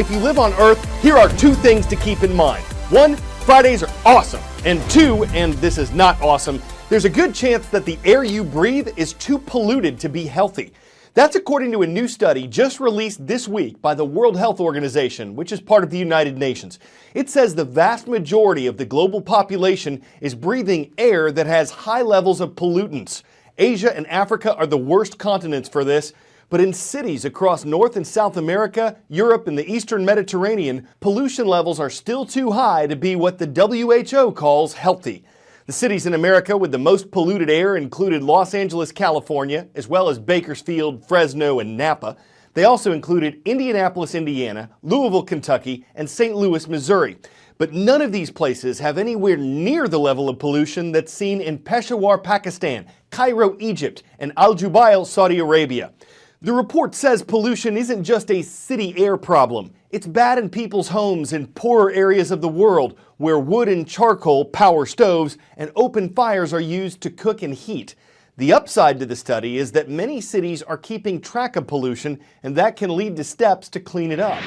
if you live on Earth, here are two things to keep in mind. One, Fridays are awesome. And two, and this is not awesome, there's a good chance that the air you breathe is too polluted to be healthy. That's according to a new study just released this week by the World Health Organization, which is part of the United Nations. It says the vast majority of the global population is breathing air that has high levels of pollutants. Asia and Africa are the worst continents for this, but in cities across North and South America, Europe, and the Eastern Mediterranean, pollution levels are still too high to be what the WHO calls healthy. The cities in America with the most polluted air included Los Angeles, California, as well as Bakersfield, Fresno, and Napa. They also included Indianapolis, Indiana, Louisville, Kentucky, and St. Louis, Missouri. But none of these places have anywhere near the level of pollution that's seen in Peshawar, Pakistan, Cairo, Egypt, and Al Jubail, Saudi Arabia. The report says pollution isn't just a city air problem. It's bad in people's homes in poorer areas of the world where wood and charcoal power stoves and open fires are used to cook and heat. The upside to the study is that many cities are keeping track of pollution, and that can lead to steps to clean it up.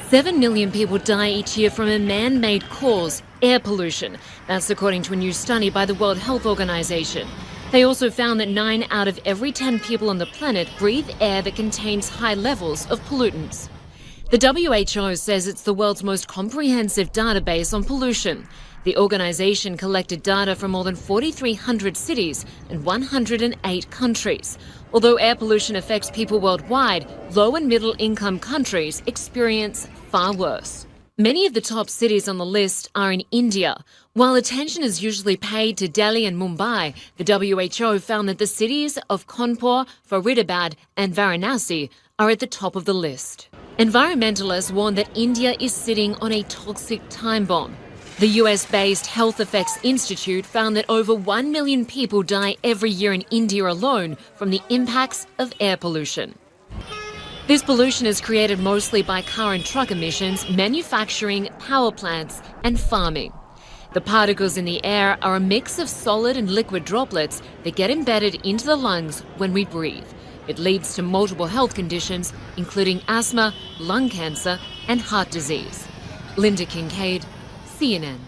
7 million people die each year from a man-made cause, air pollution. That's according to a new study by the World Health Organization. They also found that 9 out of every 10 people on the planet breathe air that contains high levels of pollutants. The WHO says it's the world's most comprehensive database on pollution. The organization collected data from more than 4,300 cities and 108 countries. Although air pollution affects people worldwide, low and middle income countries experience far worse. Many of the top cities on the list are in India. While attention is usually paid to Delhi and Mumbai, the WHO found that the cities of Kanpur, Faridabad and Varanasi are at the top of the list. Environmentalists warn that India is sitting on a toxic time bomb. The US-based Health Effects Institute found that over 1 million people die every year in India alone from the impacts of air pollution. This pollution is created mostly by car and truck emissions, manufacturing, power plants, and farming. The particles in the air are a mix of solid and liquid droplets that get embedded into the lungs when we breathe. It leads to multiple health conditions, including asthma, lung cancer, and heart disease. Linda Kincaid, CNN.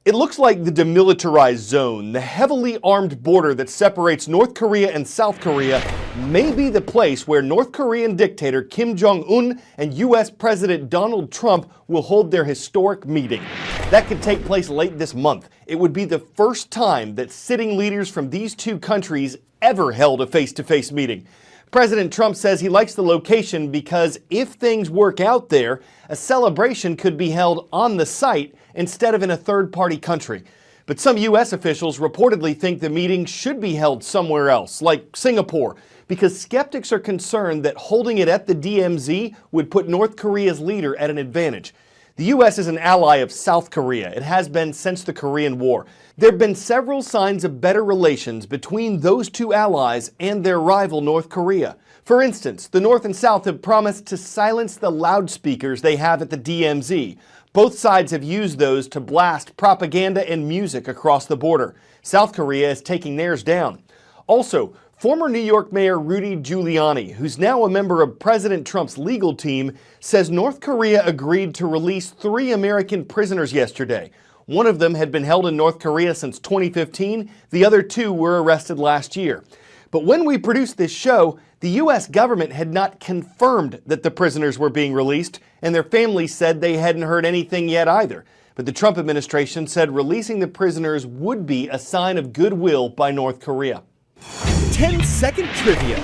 It looks like the demilitarized zone, the heavily armed border that separates North Korea and South Korea, may be the place where North Korean dictator Kim Jong-un and U.S. President Donald Trump will hold their historic meeting. That could take place late this month. It would be the first time that sitting leaders from these two countries ever held a face-to-face meeting. President Trump says he likes the location because if things work out there, a celebration could be held on the site instead of in a third-party country. But some U.S. officials reportedly think the meeting should be held somewhere else, like Singapore, because skeptics are concerned that holding it at the DMZ would put North Korea's leader at an advantage. The U.S. is an ally of South Korea. It has been since the Korean War. There have been several signs of better relations between those two allies and their rival North Korea. For instance, the North and South have promised to silence the loudspeakers they have at the DMZ. Both sides have used those to blast propaganda and music across the border. South Korea is taking theirs down. Also, former New York Mayor Rudy Giuliani, who's now a member of President Trump's legal team, says North Korea agreed to release 3 American prisoners yesterday. One of them had been held in North Korea since 2015. The other 2 were arrested last year. But when we produced this show, the U.S. government had not confirmed that the prisoners were being released, and their families said they hadn't heard anything yet either. But the Trump administration said releasing the prisoners would be a sign of goodwill by North Korea. 10-second trivia.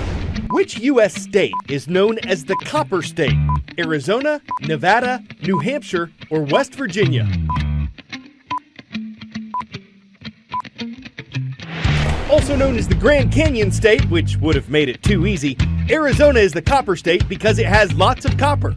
Which U.S. state is known as the Copper State? Arizona, Nevada, New Hampshire, or West Virginia? Also known as the Grand Canyon State, which would have made it too easy, Arizona is the Copper State because it has lots of copper.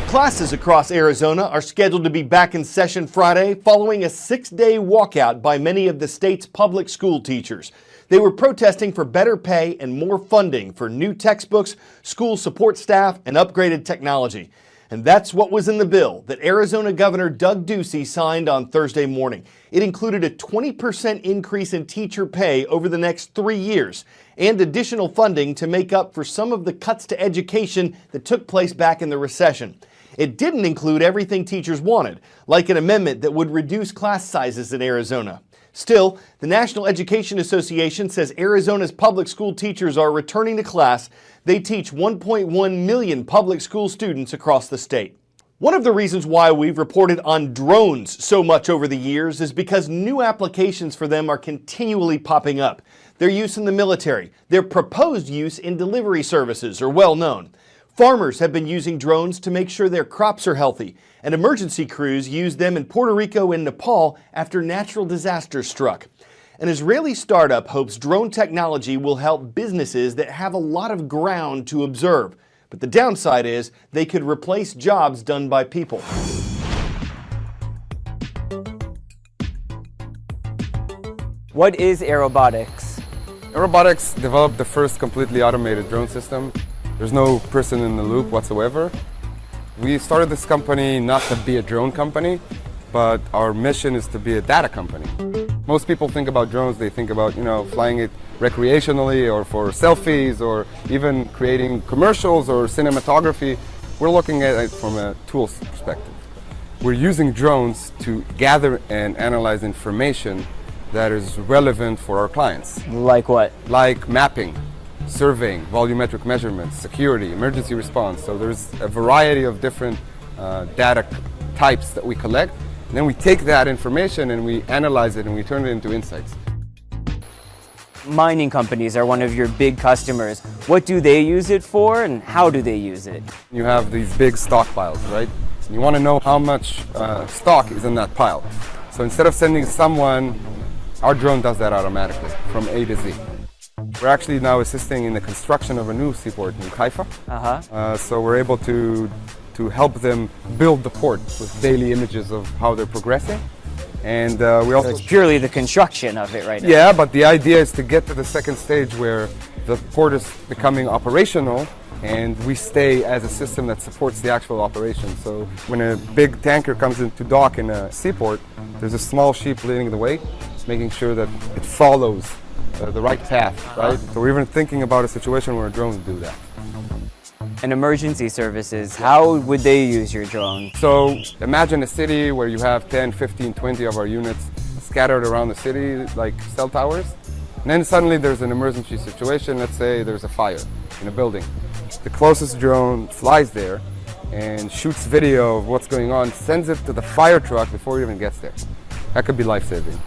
Classes across Arizona are scheduled to be back in session Friday following a 6-day walkout by many of the state's public school teachers. They were protesting for better pay and more funding for new textbooks, school support staff, and upgraded technology. And that's what was in the bill that Arizona Governor Doug Ducey signed on Thursday morning. It included a 20% increase in teacher pay over the next 3 years and additional funding to make up for some of the cuts to education that took place back in the recession. It didn't include everything teachers wanted, like an amendment that would reduce class sizes in Arizona. Still, the National Education Association says Arizona's public school teachers are returning to class. They teach 1.1 million public school students across the state. One of the reasons why we've reported on drones so much over the years is because new applications for them are continually popping up. Their use in the military, their proposed use in delivery services are well known. Farmers have been using drones to make sure their crops are healthy, and emergency crews use them in Puerto Rico and Nepal after natural disasters struck. An Israeli startup hopes drone technology will help businesses that have a lot of ground to observe. But the downside is they could replace jobs done by people. What is Aerobotics? Aerobotics developed the first completely automated drone system. There's no person in the loop whatsoever. We started this company not to be a drone company, but our mission is to be a data company. Most people think about drones, they think about, flying it recreationally or for selfies or even creating commercials or cinematography. We're looking at it from a tools perspective. We're using drones to gather and analyze information that is relevant for our clients. Like what? Like mapping, surveying, volumetric measurements, security, emergency response. So there's a variety of different data types that we collect. And then we take that information and we analyze it and we turn it into insights. Mining companies are one of your big customers. What do they use it for and how do they use it? You have these big stockpiles, right? You want to know how much stock is in that pile. So instead of sending someone, our drone does that automatically from A to Z. We're actually now assisting in the construction of a new seaport in Haifa. So we're able to help them build the port with daily images of how they're progressing. And we also... So it's purely the construction of it right now. Yeah, but the idea is to get to the second stage where the port is becoming operational and we stay as a system that supports the actual operation. So when a big tanker comes into dock in a seaport, there's a small ship leading the way, making sure that it follows the right path, right? So we're even thinking about a situation where drones do that. And emergency services, how would they use your drone? So imagine a city where you have 10, 15, 20 of our units scattered around the city like cell towers. And then suddenly there's an emergency situation. Let's say there's a fire in a building. The closest drone flies there and shoots video of what's going on, sends it to the fire truck before it even gets there. That could be life-saving.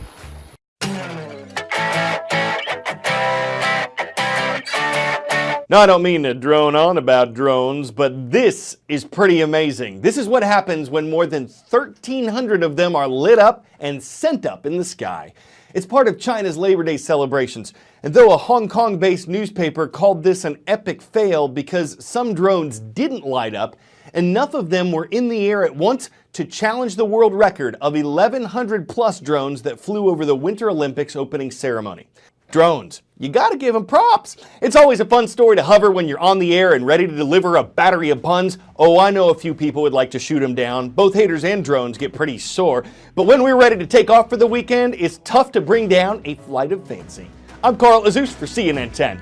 Now, I don't mean to drone on about drones, but this is pretty amazing. This is what happens when more than 1,300 of them are lit up and sent up in the sky. It's part of China's Labor Day celebrations. And though a Hong Kong-based newspaper called this an epic fail because some drones didn't light up, enough of them were in the air at once to challenge the world record of 1,100 plus drones that flew over the Winter Olympics opening ceremony. Drones. You gotta give them props. It's always a fun story to hover when you're on the air and ready to deliver a battery of puns. Oh, I know a few people would like to shoot them down. Both haters and drones get pretty sore. But when we're ready to take off for the weekend, it's tough to bring down a flight of fancy. I'm Cral Azuz for CNN 10.